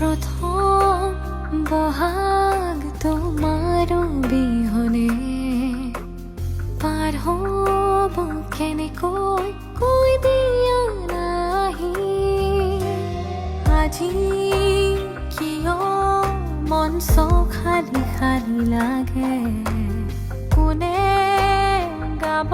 প্ৰথম বহাগ তোমাৰো বিহনে পাৰ হ'ব কেনেকৈ কৈ দিয়া নাহি আজি কিয় মন খালি খালি লাগে কোনে গাব